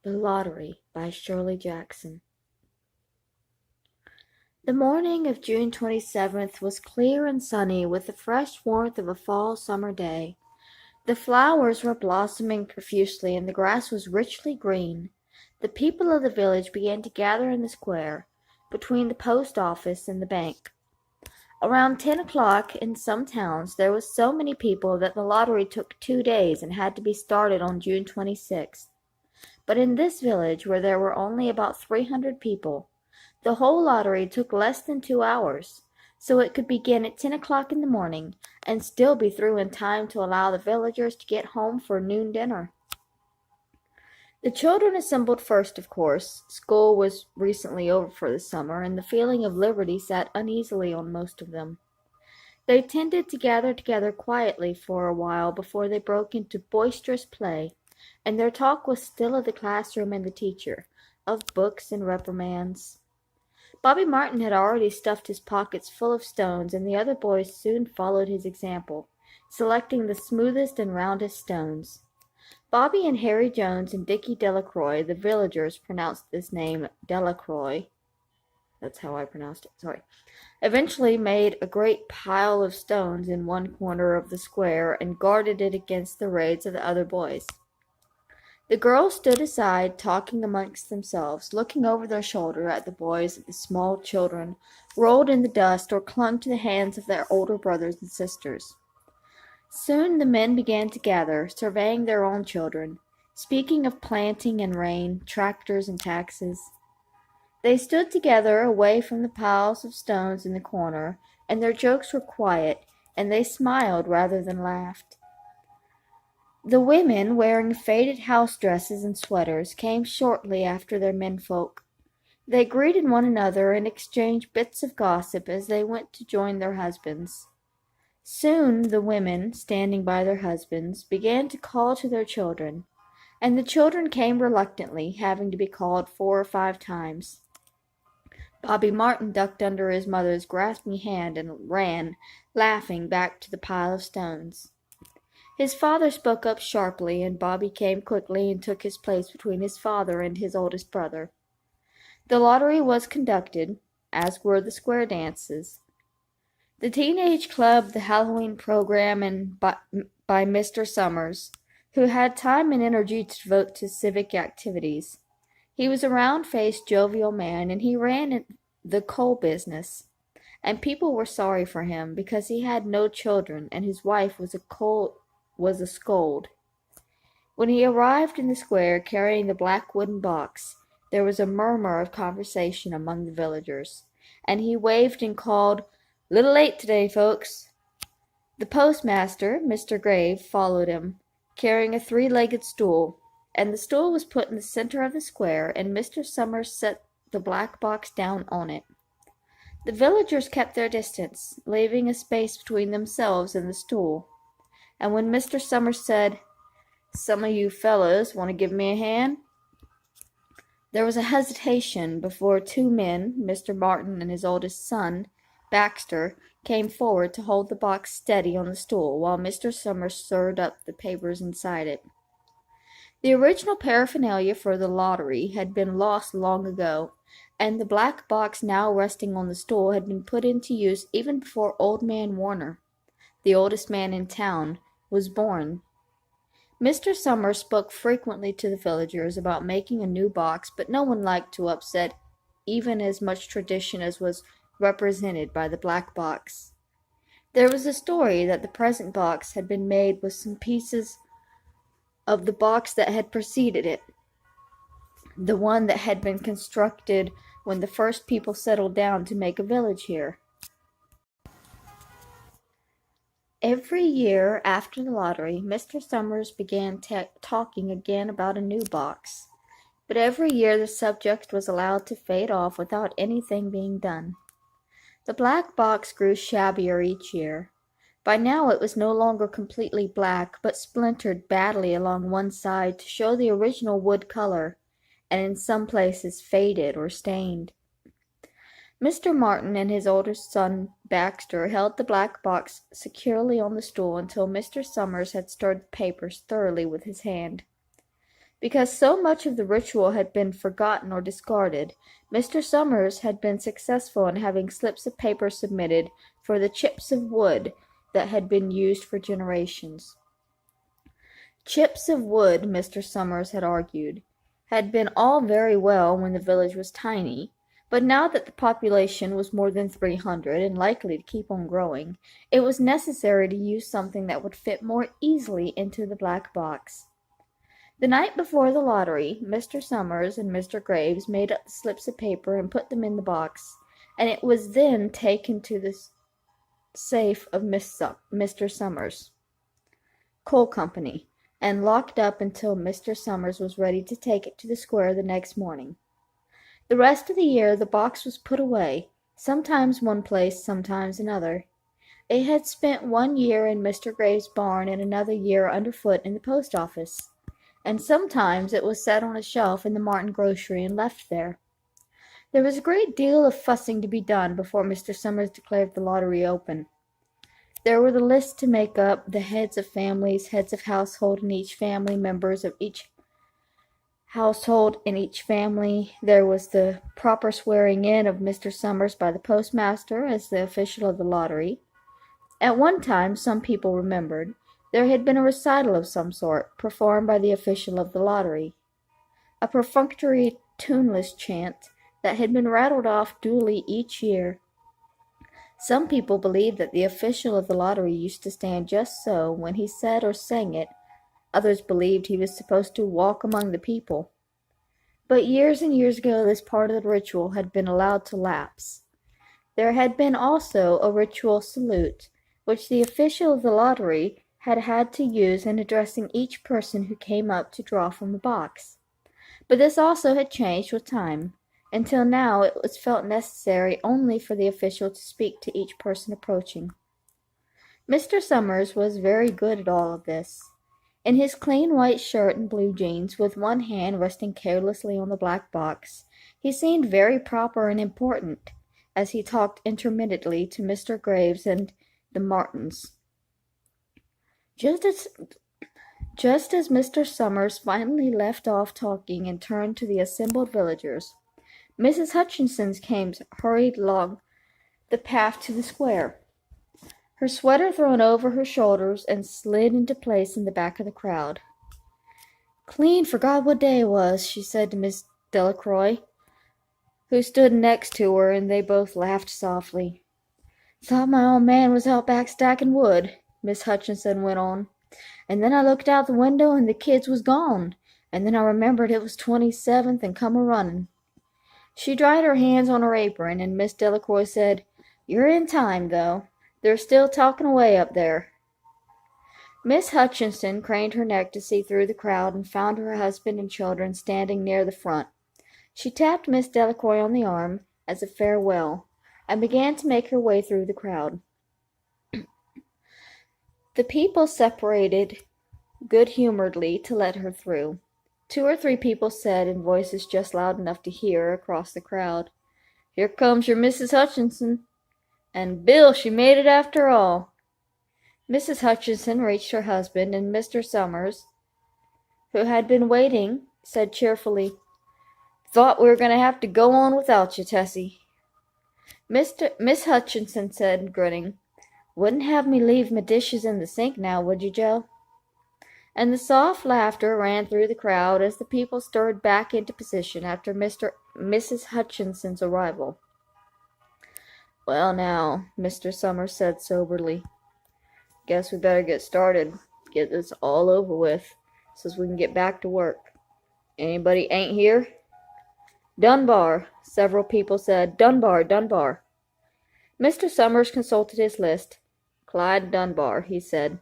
The Lottery by Shirley Jackson. The morning of June 27th was clear and sunny with the fresh warmth of a fall summer day. The flowers were blossoming profusely and the grass was richly green. The people of the village began to gather in the square, between the post office and the bank. Around 10 o'clock in some towns there was so many people that the lottery took 2 days and had to be started on June 26th. But in this village, where there were only about 300 people, the whole lottery took less than 2 hours, so it could begin at 10 o'clock in the morning and still be through in time to allow the villagers to get home for noon dinner. The children assembled first, of course. School was recently over for the summer, and the feeling of liberty sat uneasily on most of them. They tended to gather together quietly for a while before they broke into boisterous play, and their talk was still of the classroom and the teacher, of books and reprimands. Bobby Martin had already stuffed his pockets full of stones, and the other boys soon followed his example, selecting the smoothest and roundest stones. Bobby and Harry Jones and Dickie Delacroix, the villagers pronounced this name Delacroix, that's how I pronounced it, sorry, eventually made a great pile of stones in one corner of the square and guarded it against the raids of the other boys. The girls stood aside, talking amongst themselves, looking over their shoulder at the boys and the small children rolled in the dust or clung to the hands of their older brothers and sisters. Soon the men began to gather, surveying their own children, speaking of planting and rain, tractors and taxes. They stood together away from the piles of stones in the corner, and their jokes were quiet, and they smiled rather than laughed. The women, wearing faded house dresses and sweaters, came shortly after their menfolk. They greeted one another and exchanged bits of gossip as they went to join their husbands. Soon the women, standing by their husbands, began to call to their children, and the children came reluctantly, having to be called 4 or 5 times. Bobby Martin ducked under his mother's grasping hand and ran, laughing, back to the pile of stones. His father spoke up sharply, and Bobby came quickly and took his place between his father and his oldest brother. The lottery was conducted, as were the square dances. The teenage club, the Halloween program, and by Mr. Summers, who had time and energy to devote to civic activities. He was a round-faced, jovial man, and he ran the coal business, and people were sorry for him because he had no children and his wife was a scold. When he arrived in the square carrying the black wooden box, there was a murmur of conversation among the villagers, and he waved and called, "Little late today, folks." The postmaster, Mr. Grave, followed him, carrying a 3-legged stool, and the stool was put in the center of the square, and Mr. Summers set the black box down on it. The villagers kept their distance, leaving a space between themselves and the stool, and when Mr. Summers said, "Some of you fellows want to give me a hand?" There was a hesitation before 2 men, Mr. Martin and his oldest son, Baxter, came forward to hold the box steady on the stool while Mr. Summers stirred up the papers inside it. The original paraphernalia for the lottery had been lost long ago, and the black box now resting on the stool had been put into use even before Old Man Warner, the oldest man in town, was born. Mr. Summers spoke frequently to the villagers about making a new box, but no one liked to upset even as much tradition as was represented by the black box. There was a story that the present box had been made with some pieces of the box that had preceded it, the one that had been constructed when the first people settled down to make a village here. Every year after the lottery, Mr. Summers began talking again about a new box, but every year the subject was allowed to fade off without anything being done. The black box grew shabbier each year. By now it was no longer completely black, but splintered badly along one side to show the original wood color, and in some places faded or stained. Mr. Martin and his oldest son Baxter held the black box securely on the stool until Mr. Summers had stirred the papers thoroughly with his hand. Because so much of the ritual had been forgotten or discarded, Mr. Somers had been successful in having slips of paper submitted for the chips of wood that had been used for generations. Chips of wood, Mr. Somers had argued, had been all very well when the village was tiny, but now that the population was more than 300 and likely to keep on growing, it was necessary to use something that would fit more easily into the black box. The night before the lottery, Mr. Somers and Mr. Graves made up the slips of paper and put them in the box, and it was then taken to the safe of Mr. Somers' Coal Company, and locked up until Mr. Somers was ready to take it to the square the next morning. The rest of the year the box was put away, sometimes one place, sometimes another. It had spent 1 year in Mr. Graves' barn and another year underfoot in the post office, and sometimes it was set on a shelf in the Martin grocery and left there. There was a great deal of fussing to be done before Mr. Somers declared the lottery open. There were the lists to make up, the heads of families, heads of household in each family, members of each household in each family. There was the proper swearing in of Mr. Somers by the postmaster as the official of the lottery. At one time, some people remembered, there had been a recital of some sort, performed by the official of the lottery. A perfunctory, tuneless chant that had been rattled off duly each year. Some people believed that the official of the lottery used to stand just so when he said or sang it. Others believed he was supposed to walk among the people. But years and years ago this part of the ritual had been allowed to lapse. There had been also a ritual salute, which the official of the lottery had had to use in addressing each person who came up to draw from the box. But this also had changed with time. Until now it was felt necessary only for the official to speak to each person approaching. Mr. Somers was very good at all of this. In his clean white shirt and blue jeans, with one hand resting carelessly on the black box, he seemed very proper and important, as he talked intermittently to Mr. Graves and the Martins. Just as Mr. Somers finally left off talking and turned to the assembled villagers, Mrs. Hutchinson came hurried along the path to the square, her sweater thrown over her shoulders and slid into place in the back of the crowd. "Clean forgot what day it was," she said to Miss Delacroix, who stood next to her, and they both laughed softly. "Thought my old man was out back stacking wood," Miss Hutchinson went on, "and then I looked out the window and the kids was gone, and then I remembered it was 27th and come a-running." She dried her hands on her apron, and Miss Delacroix said, "You're in time, though. They're still talking away up there." Miss Hutchinson craned her neck to see through the crowd and found her husband and children standing near the front. She tapped Miss Delacroix on the arm as a farewell, and began to make her way through the crowd. The people separated good-humoredly to let her through. 2 or 3 people said, in voices just loud enough to hear across the crowd, "Here comes your Mrs. Hutchinson. And Bill, she made it after all." Mrs. Hutchinson reached her husband, and Mr. Somers, who had been waiting, said cheerfully, "Thought we were going to have to go on without you, Tessie." Miss Hutchinson said, grinning, "Wouldn't have me leave my dishes in the sink now, would you, Joe?" And the soft laughter ran through the crowd as the people stirred back into position after Mrs. Hutchinson's arrival. "Well now," Mr. Somers said soberly, "guess we better get started, get this all over with, so we can get back to work. Anybody ain't here?" "Dunbar," several people said. "Dunbar, Dunbar." Mr. Somers consulted his list. "Clyde Dunbar," he said.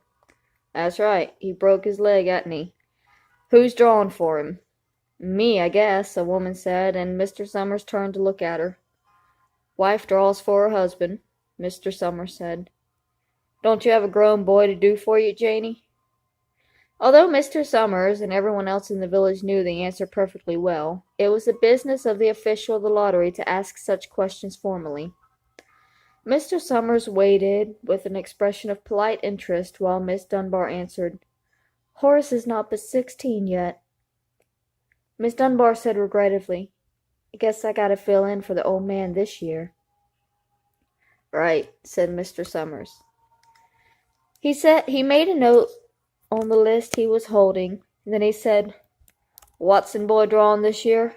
"That's right. He broke his leg, hadn't he? Who's drawing for him?" "Me, I guess," a woman said, and Mr. Somers turned to look at her. "Wife draws for her husband," Mr. Somers said. "Don't you have a grown boy to do for you, Janey?" Although Mr. Somers and everyone else in the village knew the answer perfectly well, it was the business of the official of the lottery to ask such questions formally. Mr. Somers waited with an expression of polite interest while Miss Dunbar answered, "Horace is not but 16 yet." Miss Dunbar said regretfully, "I guess I gotta fill in for the old man this year." "Right," said Mr. Summers. He made a note on the list he was holding, and then he said, "Watson boy drawing this year?"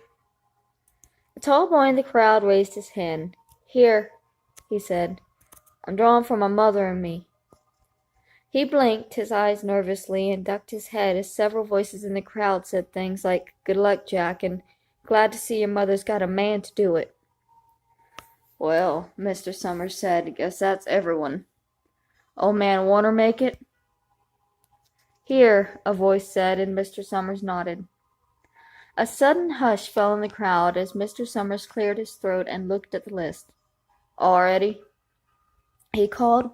A tall boy in the crowd raised his hand. "Here," he said. "I'm drawing for my mother and me." He blinked his eyes nervously and ducked his head as several voices in the crowd said things like, "Good luck, Jack," and "Glad to see your mother's got a man to do it." "Well," Mr. Summers said, "guess that's everyone. Old man Warner make it?" "Here," a voice said, and Mr. Summers nodded. A sudden hush fell on the crowd as Mr. Summers cleared his throat and looked at the list. "All ready?" he called.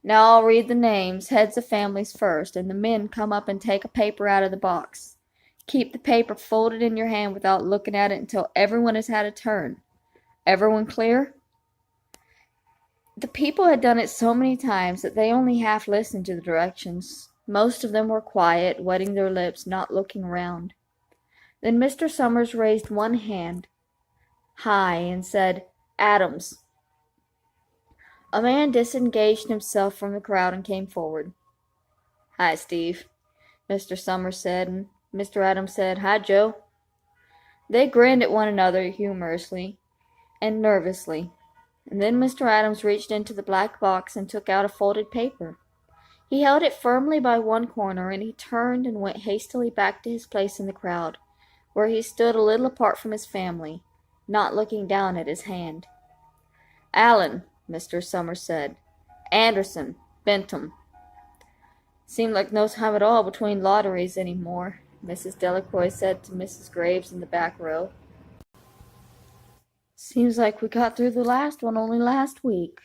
"Now I'll read the names, heads of families first, and the men come up and take a paper out of the box. Keep the paper folded in your hand without looking at it until everyone has had a turn. Everyone clear?" The people had done it so many times that they only half listened to the directions. Most of them were quiet, wetting their lips, not looking around. Then Mr. Summers raised one hand high and said, "Adams." A man disengaged himself from the crowd and came forward. "Hi, Steve," Mr. Summers said, and Mr. Adams said, "Hi, Joe." They grinned at one another humorously and nervously, and then Mr. Adams reached into the black box and took out a folded paper. He held it firmly by one corner, and he turned and went hastily back to his place in the crowd, where he stood a little apart from his family, not looking down at his hand. "Allen," Mr. Summers said. "Anderson, Bentham." "Seemed like no time at all between lotteries any more," Mrs. Delacroix said to Mrs. Graves in the back row. "Seems like we got through the last one only last week."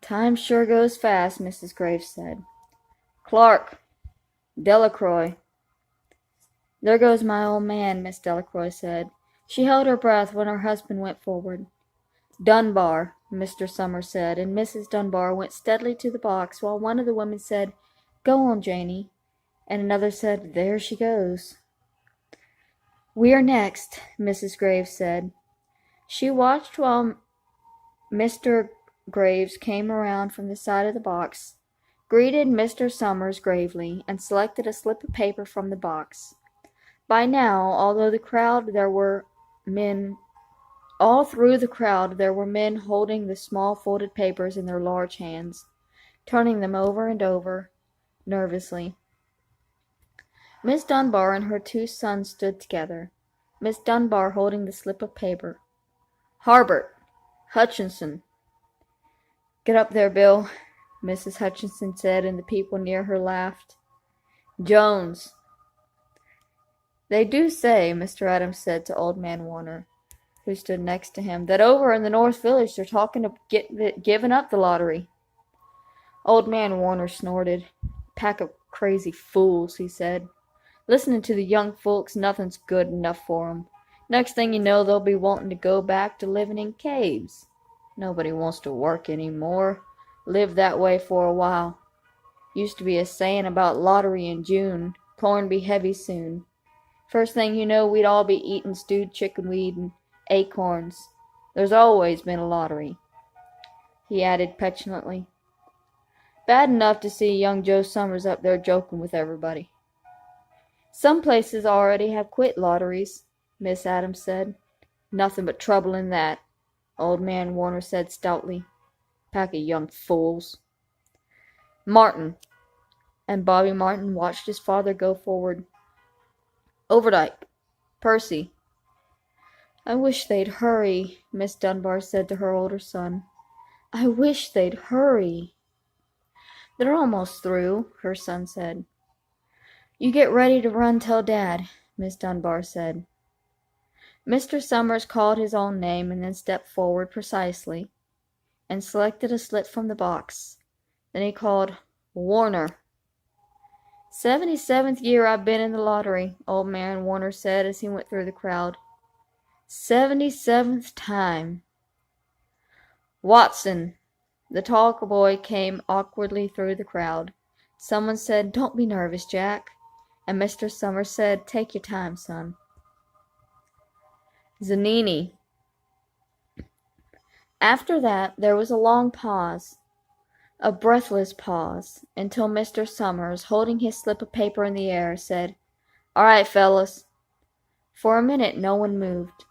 "Time sure goes fast," Mrs. Graves said. "Clark, Delacroix." "There goes my old man," Miss Delacroix said. She held her breath when her husband went forward. "Dunbar," Mr. Summers said, and Mrs. Dunbar went steadily to the box, while one of the women said, "Go on, Janey," and another said, "There she goes." "We're next," Mrs. Graves said. She watched while Mr. Graves came around from the side of the box, greeted Mr. Summers gravely, and selected a slip of paper from the box. By now, all through the crowd there were men holding the small folded papers in their large hands, turning them over and over, nervously. Miss Dunbar and her two sons stood together, Miss Dunbar holding the slip of paper. "Harbert, Hutchinson." "Get up there, Bill," Mrs. Hutchinson said, and the people near her laughed. "Jones." "They do say," Mr. Adams said to Old Man Warner, who stood next to him, "that over in the North Village they're talking of giving up the lottery." Old Man Warner snorted. "Pack of crazy fools," he said. "Listening to the young folks, nothing's good enough for 'em. Next thing you know they'll be wanting to go back to living in caves. Nobody wants to work any more. Lived that way for a while. Used to be a saying about lottery in June, corn be heavy soon. First thing you know we'd all be eating stewed chickenweed and acorns. There's always been a lottery," he added petulantly. "Bad enough to see young Joe Summers up there joking with everybody." "Some places already have quit lotteries," Miss Adams said. "Nothing but trouble in that," Old Man Warner said stoutly. "Pack of young fools." "Martin," and Bobby Martin watched his father go forward. "Overdyke, Percy." "I wish they'd hurry," Miss Dunbar said to her older son. "I wish they'd hurry." "They're almost through," her son said. "You get ready to run tell Dad," Miss Dunbar said. Mr. Summers called his own name and then stepped forward precisely and selected a slip from the box. Then he called, "Warner." "77th year I've been in the lottery," Old Man Warner said as he went through the crowd. 77th time. "Watson." The tall boy came awkwardly through the crowd. Someone said, "Don't be nervous, Jack." And Mr. Summers said, "Take your time, son." Zanini. After that, there was a long pause, a breathless pause, until Mr. Summers, holding his slip of paper in the air, said, "All right, fellas." For a minute no one moved,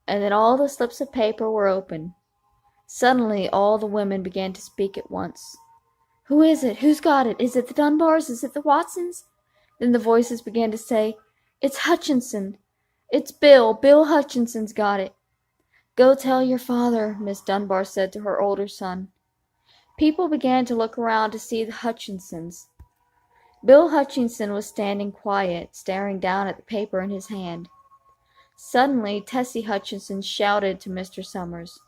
and then all the slips of paper were open. Suddenly all the women began to speak at once. "Who is it? Who's got it? Is it the Dunbars? Is it the Watsons?" Then the voices began to say, "It's Hutchinson. It's Bill. Bill Hutchinson's got it." "Go tell your father," Miss Dunbar said to her older son. People began to look around to see the Hutchinsons. Bill Hutchinson was standing quiet, staring down at the paper in his hand. Suddenly Tessie Hutchinson shouted to Mr. Summers,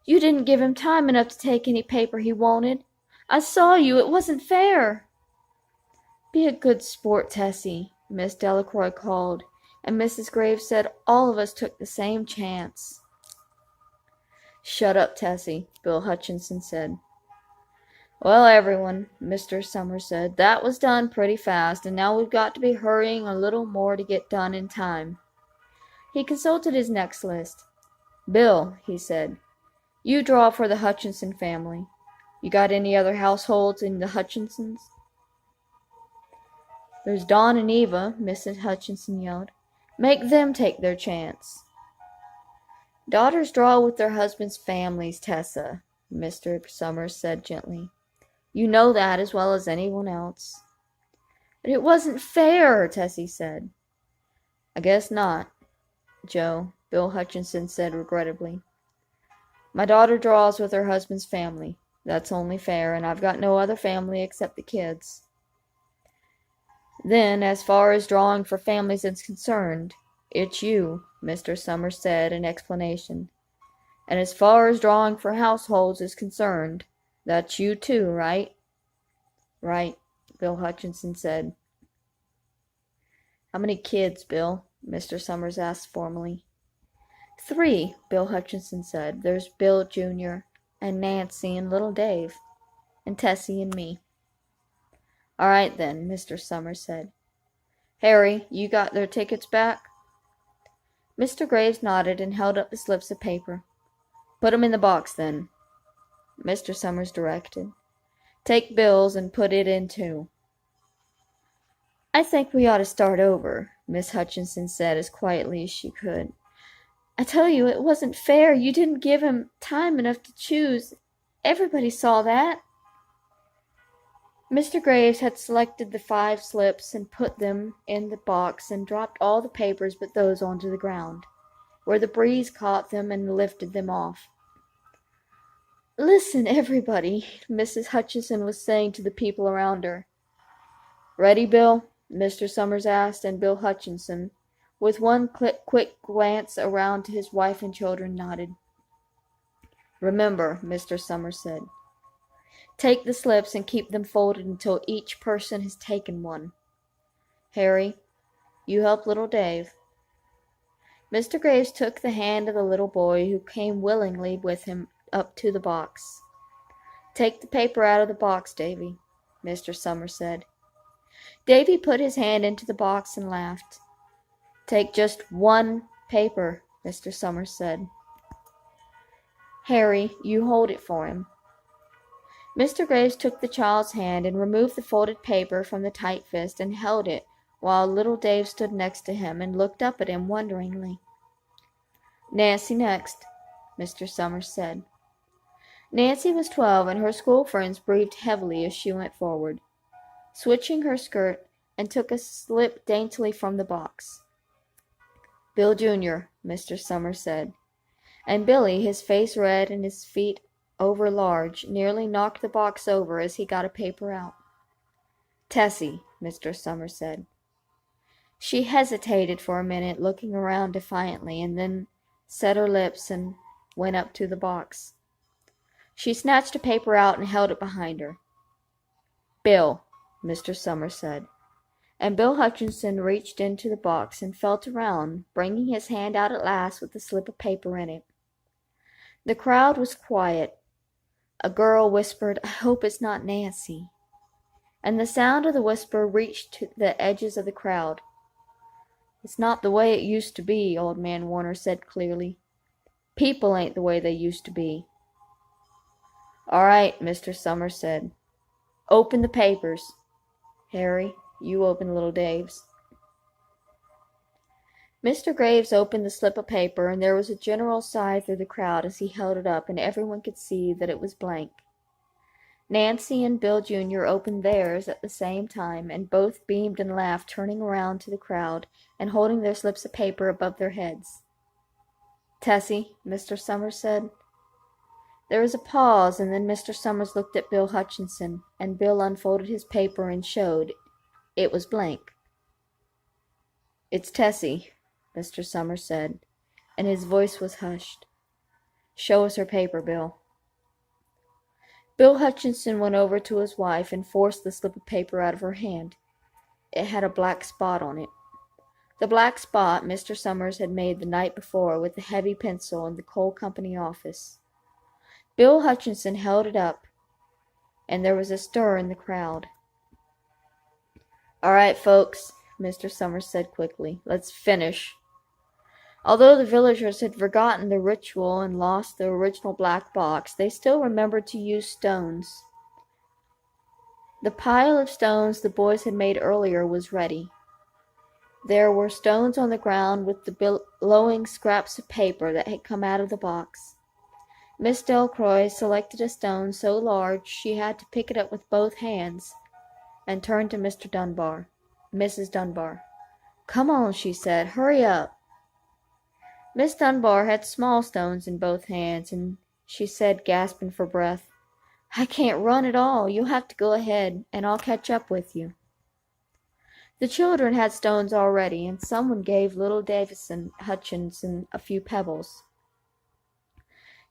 "You didn't give him time enough to take any paper he wanted. I saw you. It wasn't fair." "Be a good sport, Tessie," Miss Delacroix called, and Mrs. Graves said all of us took the same chance. "Shut up, Tessie," Bill Hutchinson said. "Well, everyone," Mr. Summers said, "that was done pretty fast, and now we've got to be hurrying a little more to get done in time." He consulted his next list. "Bill," he said, "you draw for the Hutchinson family. You got any other households in the Hutchinsons?" "There's Don and Eva," Mrs. Hutchinson yelled. "Make them take their chance." "Daughters draw with their husbands' families, Tessa," Mr. Summers said gently. "You know that as well as anyone else." "But it wasn't fair," Tessie said. "I guess not, Joe," Bill Hutchinson said regrettably. "My daughter draws with her husband's family. That's only fair, and I've got no other family except the kids." "Then, as far as drawing for families is concerned, it's you," Mr. Summers said in explanation. "And as far as drawing for households is concerned, that's you too, right?" "Right," Bill Hutchinson said. "How many kids, Bill?" Mr. Summers asked formally. "3," Bill Hutchinson said. "There's Bill Jr. and Nancy and little Dave, and Tessie and me." "All right, then," Mr. Summers said. "Harry, you got their tickets back?" Mr. Graves nodded and held up the slips of paper. "Put 'em in the box, then," Mr. Summers directed. "Take Bill's and put it in too." "I think we ought to start over," Miss Hutchinson said as quietly as she could. "I tell you it wasn't fair. You didn't give him time enough to choose. Everybody saw that." Mr. Graves had selected the 5 slips and put them in the box and dropped all the papers but those onto the ground, where the breeze caught them and lifted them off. "Listen, everybody," Mrs. Hutchinson was saying to the people around her. "Ready, Bill?" Mr. Summers asked, and Bill Hutchinson, with one quick glance around to his wife and children, nodded. "Remember," Mr. Summers said, "take the slips and keep them folded until each person has taken one. Harry, you help little Dave." Mr. Graves took the hand of the little boy, who came willingly with him up to the box. "Take the paper out of the box, Davy," Mr. Summers said. Davy put his hand into the box and laughed. "Take just one paper," Mr. Summers said. "Harry, you hold it for him." Mr. Graves took the child's hand and removed the folded paper from the tight fist and held it while little Dave stood next to him and looked up at him wonderingly. "Nancy next," Mr. Summers said. Nancy was 12, and her school friends breathed heavily as she went forward, switching her skirt, and took a slip daintily from the box. "Bill Jr.," Mr. Summers said, and Billy, his face red and his feet over large, nearly knocked the box over as he got a paper out. "Tessie," Mr. Summers said. She hesitated for a minute, looking around defiantly, and then set her lips and went up to the box. She snatched a paper out and held it behind her. "Bill," Mr. Summers said, and Bill Hutchinson reached into the box and felt around, bringing his hand out at last with a slip of paper in it. The crowd was quiet. A girl whispered, "I hope it's not Nancy," and the sound of the whisper reached to the edges of the crowd. "It's not the way it used to be," Old Man Warner said clearly. "People ain't the way they used to be." "All right," Mr. Summers said. "Open the papers. Harry, you open little Dave's." Mr. Graves opened the slip of paper, and there was a general sigh through the crowd as he held it up, and everyone could see that it was blank. Nancy and Bill Jr. opened theirs at the same time, and both beamed and laughed, turning around to the crowd and holding their slips of paper above their heads. "Tessie," Mr. Summers said. There was a pause, and then Mr. Summers looked at Bill Hutchinson, and Bill unfolded his paper and showed it was blank. "It's Tessie," Mr. Summers said, and his voice was hushed. "Show us her paper, Bill." Bill Hutchinson went over to his wife and forced the slip of paper out of her hand. It had a black spot on it. The black spot Mr. Summers had made the night before with a heavy pencil in the coal company office. Bill Hutchinson held it up, and there was a stir in the crowd. "All right, folks," Mr. Summers said quickly, "let's finish." Although the villagers had forgotten the ritual and lost the original black box, they still remembered to use stones. The pile of stones the boys had made earlier was ready. There were stones on the ground with the glowing scraps of paper that had come out of the box. Miss Delcroix selected a stone so large she had to pick it up with both hands, and turned to Mrs. Dunbar. "Come on," she said, "hurry up." Miss Dunbar had small stones in both hands, and she said, gasping for breath, "I can't run at all. You'll have to go ahead, and I'll catch up with you." The children had stones already, and someone gave little Davison Hutchinson a few pebbles.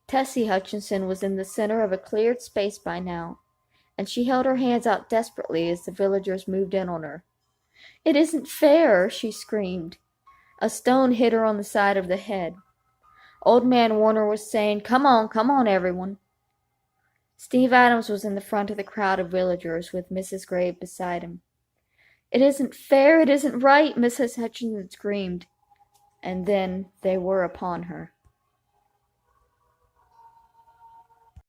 Tessie Hutchinson was in the center of a cleared space by now, and she held her hands out desperately as the villagers moved in on her. "It isn't fair!" she screamed. A stone hit her on the side of the head. Old Man Warner was saying, come on, everyone." Steve Adams was in the front of the crowd of villagers, with Mrs. Graves beside him. "It isn't fair, it isn't right," Mrs. Hutchinson screamed, and then they were upon her.